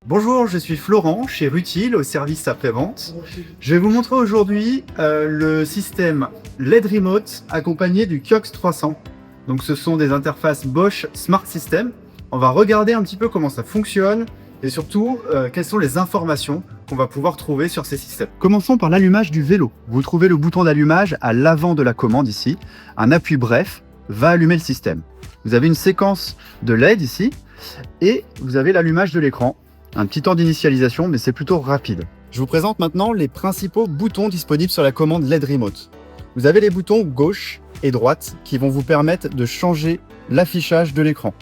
Bonjour, je suis Florent chez Rutile au service après-vente. Je vais vous montrer aujourd'hui le système LED Remote accompagné du Kiox 300. Donc ce sont des interfaces Bosch Smart System. On va regarder un petit peu comment ça fonctionne et surtout quelles sont les informations qu'on va pouvoir trouver sur ces systèmes. Commençons par l'allumage du vélo. Vous trouvez le bouton d'allumage à l'avant de la commande ici. Un appui bref va allumer le système. Vous avez une séquence de LED ici et vous avez l'allumage de l'écran. Un petit temps d'initialisation, mais c'est plutôt rapide. Je vous présente maintenant les principaux boutons disponibles sur la commande LED Remote. Vous avez les boutons gauche et droite qui vont vous permettre de changer l'affichage de l'écran.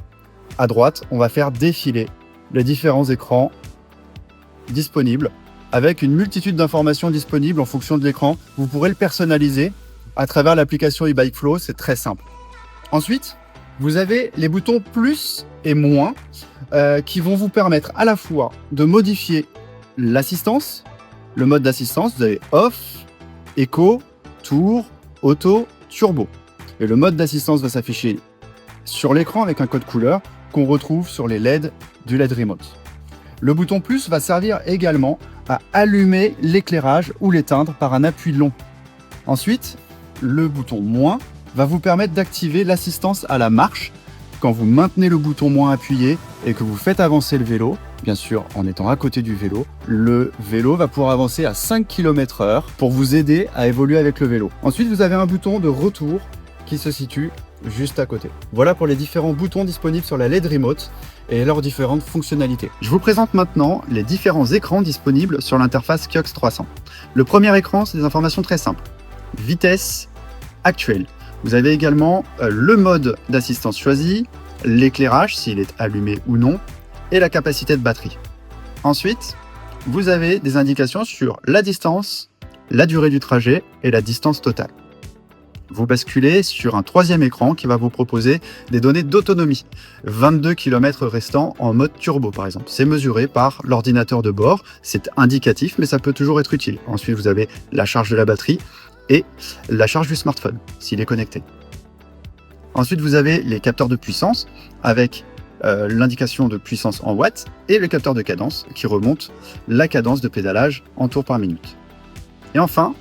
À droite, on va faire défiler les différents écrans disponibles avec une multitude d'informations disponibles en fonction de l'écran. Vous pourrez le personnaliser à travers l'application eBikeFlow, c'est très simple. Ensuite, vous avez les boutons plus et moins qui vont vous permettre à la fois de modifier l'assistance, le mode d'assistance. Vous avez off, éco, tour, auto, turbo. Et le mode d'assistance va s'afficher sur l'écran avec un code couleur qu'on retrouve sur les LED du LED Remote. Le bouton plus va servir également à allumer l'éclairage ou l'éteindre par un appui long. Ensuite, le bouton moins va vous permettre d'activer l'assistance à la marche quand vous maintenez le bouton moins appuyé et que vous faites avancer le vélo, bien sûr en étant à côté du vélo, le vélo va pouvoir avancer à 5 km/h pour vous aider à évoluer avec le vélo. Ensuite, vous avez un bouton de retour qui se situe juste à côté. Voilà pour les différents boutons disponibles sur la LED Remote et leurs différentes fonctionnalités. Je vous présente maintenant les différents écrans disponibles sur l'interface Kiox 300. Le premier écran, c'est des informations très simples. Vitesse actuelle. Vous avez également le mode d'assistance choisi, l'éclairage, s'il est allumé ou non, et la capacité de batterie. Ensuite, vous avez des indications sur la distance, la durée du trajet et la distance totale. Vous basculez sur un troisième écran qui va vous proposer des données d'autonomie. 22 km restants en mode turbo par exemple. C'est mesuré par l'ordinateur de bord, c'est indicatif mais ça peut toujours être utile. Ensuite, vous avez la charge de la batterie et la charge du smartphone, s'il est connecté. Ensuite, vous avez les capteurs de puissance avec l'indication de puissance en watts et le capteur de cadence qui remonte la cadence de pédalage en tours par minute. Et enfin,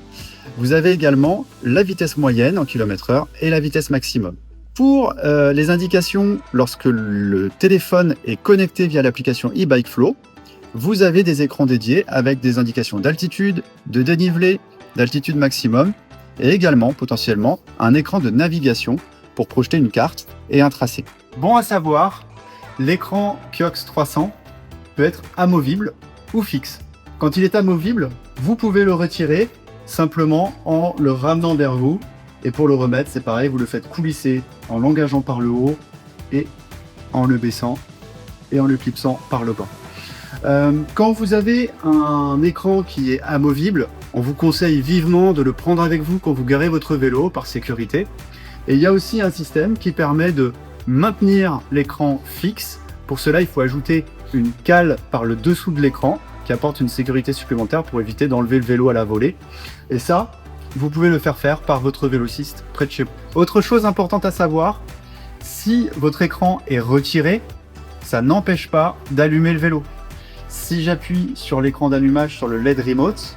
vous avez également la vitesse moyenne en km/h et la vitesse maximum. Pour les indications, lorsque le téléphone est connecté via l'application eBikeFlow, vous avez des écrans dédiés avec des indications d'altitude, de dénivelé, d'altitude maximum et également potentiellement un écran de navigation pour projeter une carte et un tracé. Bon à savoir, l'écran Kiox 300 peut être amovible ou fixe. Quand il est amovible, vous pouvez le retirer simplement en le ramenant vers vous et pour le remettre, c'est pareil, vous le faites coulisser en l'engageant par le haut et en le baissant et en le clipsant par le bas. Quand vous avez un écran qui est amovible, on vous conseille vivement de le prendre avec vous quand vous garez votre vélo par sécurité. Et il y a aussi un système qui permet de maintenir l'écran fixe. Pour cela, il faut ajouter une cale par le dessous de l'écran qui apporte une sécurité supplémentaire pour éviter d'enlever le vélo à la volée. Et ça, vous pouvez le faire par votre vélociste près de chez vous. Autre chose importante à savoir, si votre écran est retiré, ça n'empêche pas d'allumer le vélo. Si j'appuie sur l'écran d'allumage sur le LED Remote,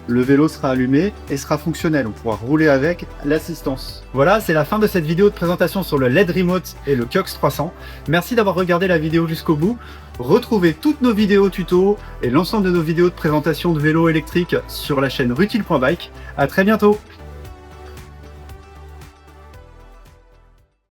le vélo sera allumé et sera fonctionnel. On pourra rouler avec l'assistance. Voilà, c'est la fin de cette vidéo de présentation sur le LED Remote et le Kiox 300. Merci d'avoir regardé la vidéo jusqu'au bout. Retrouvez toutes nos vidéos tuto et l'ensemble de nos vidéos de présentation de vélos électriques sur la chaîne rutile.bike. À très bientôt.